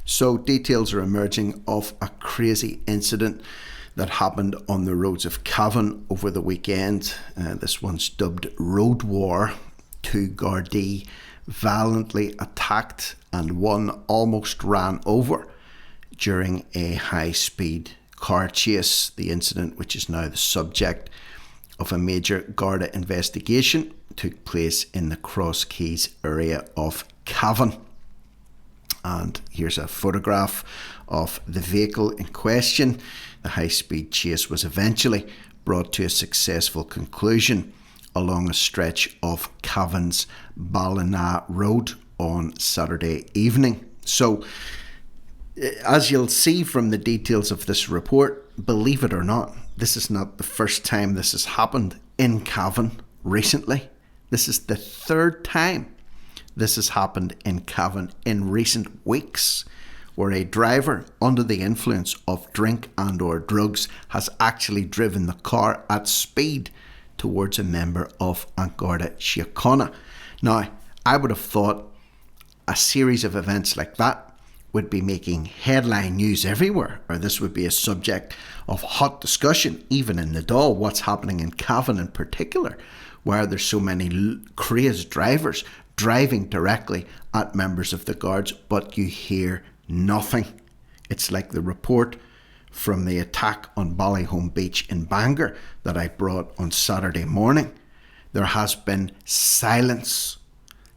So details are emerging of a crazy incident that happened on the roads of Cavan over the weekend. This one's dubbed Road War. Two Gardaí violently attacked and one almost ran over during a high-speed car chase. The incident, which is now the subject of a major Garda investigation, took place in the Crosskeys area of Cavan. And here's a photograph of the vehicle in question. The high-speed chase was eventually brought to a successful conclusion along a stretch of Cavan's Ballina Road on Saturday evening. So, as you'll see from the details of this report, believe it or not, this is not the first time this has happened in Cavan recently. This is the third time this has happened in Cavan in recent weeks, where a driver under the influence of drink and or drugs has actually driven the car at speed towards a member of An Garda Síochána. Now, I would have thought a series of events like that would be making headline news everywhere, or this would be a subject of hot discussion, even in the Dáil. What's happening in Cavan in particular, where there's so many crazed drivers driving directly at members of the Guards, but you hear nothing. It's like the report from the attack on Ballyholme Beach in Bangor that I brought on Saturday morning. There has been silence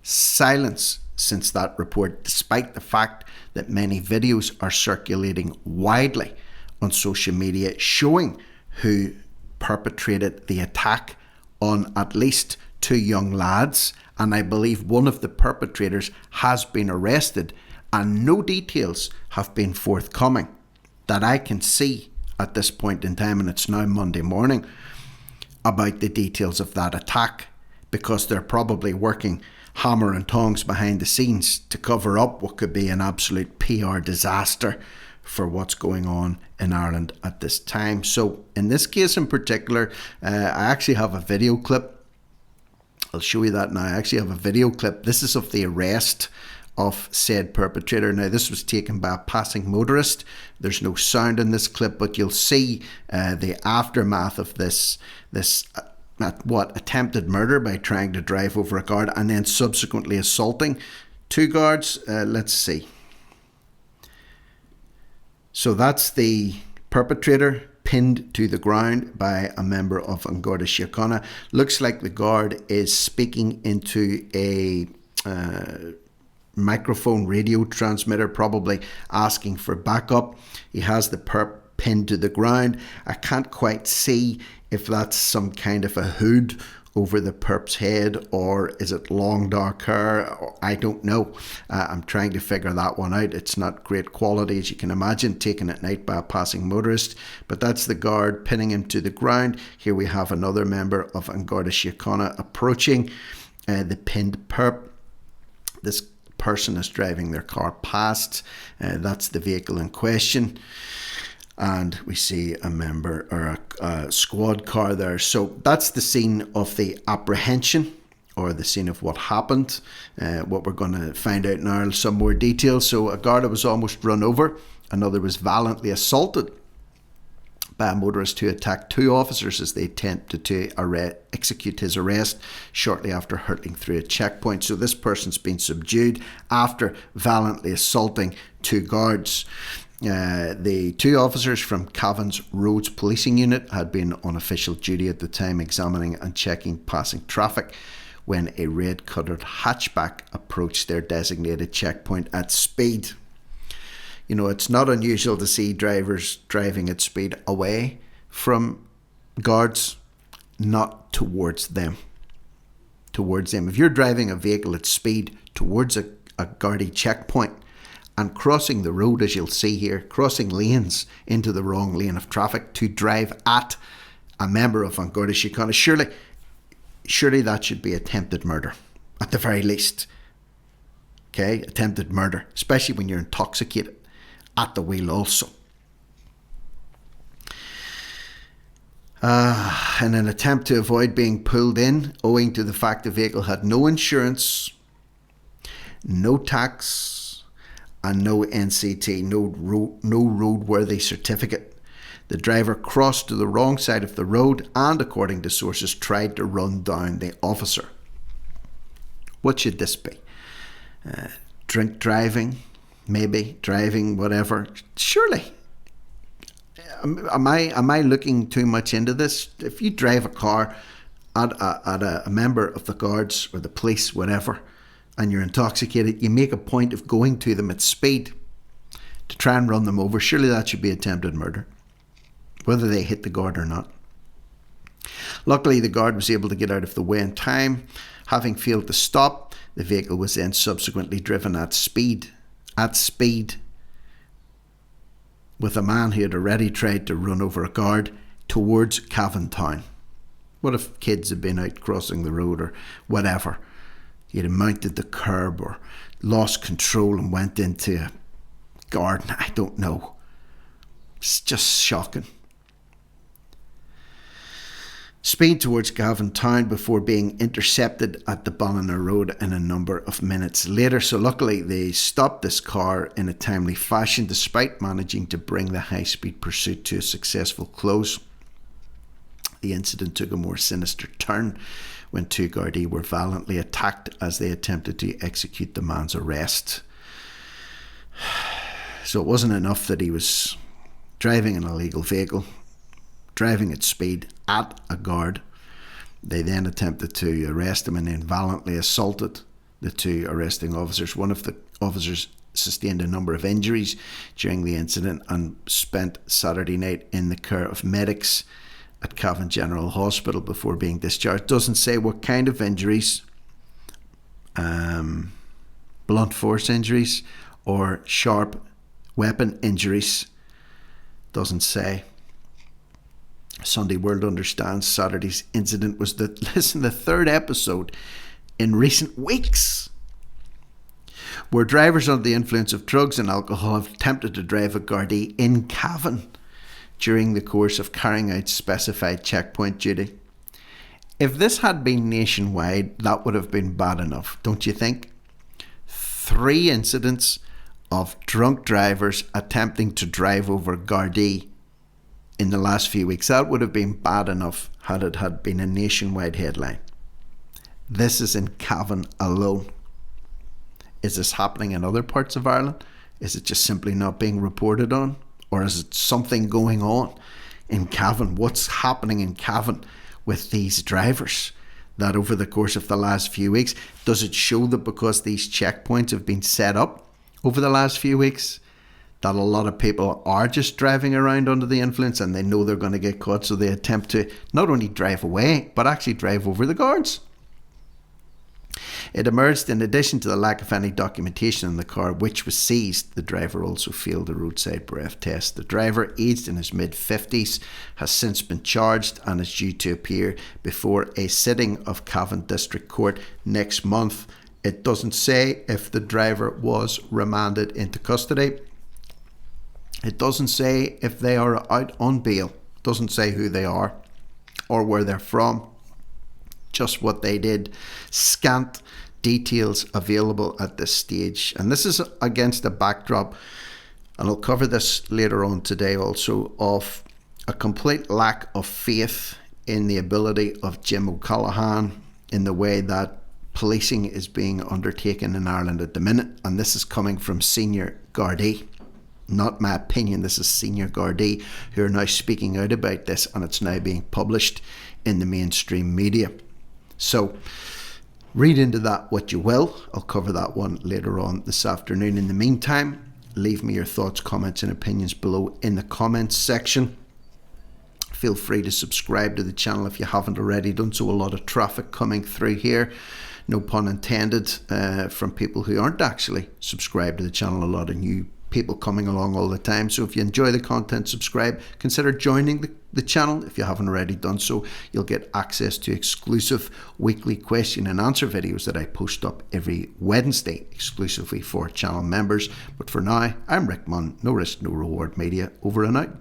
since that report, despite the fact that many videos are circulating widely on social media showing who perpetrated the attack on at least two young lads, and I believe one of the perpetrators has been arrested, and no details have been forthcoming that I can see at this point in time, and it's now Monday morning, about the details of that attack, because they're probably working hammer and tongs behind the scenes to cover up what could be an absolute PR disaster for what's going on in Ireland at this time. So in this case in particular, I actually have a video clip. I'll show you that now. I actually have a video clip. This is of the arrest of said perpetrator. Now, this was taken by a passing motorist. There's no sound in this clip, but you'll see the aftermath of this attempted murder by trying to drive over a guard and then subsequently assaulting two guards. Let's see. So that's the perpetrator pinned to the ground by a member of An Garda Síochána. Looks like the guard is speaking into a microphone radio transmitter, probably asking for backup. He has the perp pinned to the ground. I can't quite see if that's some kind of a hood over the perp's head, or is it long dark hair? I don't know. I'm trying to figure that one out. It's not great quality, as you can imagine, taken at night by a passing motorist, but that's the guard pinning him to the ground. Here we have another member of An Garda Síochána approaching the pinned perp. This person is driving their car past. That's the vehicle in question. And we see a member or a squad car there. So that's the scene of the apprehension, or the scene of what happened. What we're going to find out now, some more details. So a Garda was almost run over. Another was violently assaulted by a motorist who attacked two officers as they attempted to execute his arrest shortly after hurtling through a checkpoint. So this person's been subdued after violently assaulting two guards. The two officers from Cavan's Roads Policing Unit had been on official duty at the time, examining and checking passing traffic when a red-coloured hatchback approached their designated checkpoint at speed. You know, it's not unusual to see drivers driving at speed away from guards, not towards them. Towards them. If you're driving a vehicle at speed towards a Gardaí checkpoint, and crossing the road, as you'll see here, crossing lanes into the wrong lane of traffic to drive at a member of An Garda Síochána, surely that should be attempted murder, at the very least. Okay, attempted murder, especially when you're intoxicated at the wheel also. In an attempt to avoid being pulled in, owing to the fact the vehicle had no insurance, no tax, and no NCT, no roadworthy certificate. The driver crossed to the wrong side of the road and, according to sources, tried to run down the officer. What should this be? Drink driving? Maybe. Driving, whatever. Surely. Am I looking too much into this? If you drive a car at a member of the guards or the police, whatever, and you're intoxicated, you make a point of going to them at speed to try and run them over. Surely that should be attempted murder, whether they hit the guard or not. Luckily, the guard was able to get out of the way in time. Having failed to stop, the vehicle was then subsequently driven at speed, with a man who had already tried to run over a guard towards Cavan town. What if kids had been out crossing the road or whatever? You'd have mounted the curb or lost control and went into a garden. I don't know. It's just shocking. Speed towards Cavan town before being intercepted at the Ballina Road in a number of minutes later. So luckily they stopped this car in a timely fashion, despite managing to bring the high-speed pursuit to a successful close. The incident took a more sinister turn when two Gardaí were violently attacked as they attempted to execute the man's arrest. So it wasn't enough that he was driving an illegal vehicle, driving at speed at a guard. They then attempted to arrest him and then violently assaulted the two arresting officers. One of the officers sustained a number of injuries during the incident and spent Saturday night in the care of medics at Cavan General Hospital before being discharged. Doesn't say what kind of injuries, blunt force injuries or sharp weapon injuries. Doesn't say. Sunday World understands Saturday's incident was the third episode in recent weeks where drivers under the influence of drugs and alcohol have attempted to drive a Gardaí in Cavan during the course of carrying out specified checkpoint duty. If this had been nationwide, that would have been bad enough, don't you think? 3 incidents of drunk drivers attempting to drive over Gardaí in the last few weeks. That would have been bad enough had it had been a nationwide headline. This is in Cavan alone. Is this happening in other parts of Ireland? Is it just simply not being reported on? Or is it something going on in Cavan? What's happening in Cavan with these drivers that over the course of the last few weeks? Does it show that because these checkpoints have been set up over the last few weeks, that a lot of people are just driving around under the influence and they know they're going to get caught, so they attempt to not only drive away, but actually drive over the guards? It emerged, in addition to the lack of any documentation in the car, which was seized, the driver also failed a roadside breath test. The driver, aged in his mid-50s, has since been charged and is due to appear before a sitting of Cavan District Court next month. It doesn't say if the driver was remanded into custody. It doesn't say if they are out on bail. It doesn't say who they are or where they're from. Just what they did. Scant details available at this stage. And this is against a backdrop, and I'll cover this later on today also, of a complete lack of faith in the ability of Jim O'Callaghan in the way that policing is being undertaken in Ireland at the minute. And this is coming from senior Gardaí. Not my opinion, this is senior Gardaí who are now speaking out about this, and it's now being published in the mainstream media. So read into that what you will. I'll cover that one later on this afternoon. In the meantime, leave me your thoughts, comments and opinions below in the comments section. Feel free to subscribe to the channel if you haven't already done so. A lot of traffic coming through here, no pun intended, from people who aren't actually subscribed to the channel. A lot of new people coming along all the time. So if you enjoy the content, subscribe. Consider joining the channel if you haven't already done so. You'll get access to exclusive weekly question and answer videos that I post up every Wednesday exclusively for channel members. But for now, I'm Rick Munn, No Risk, No Reward Media, over and out.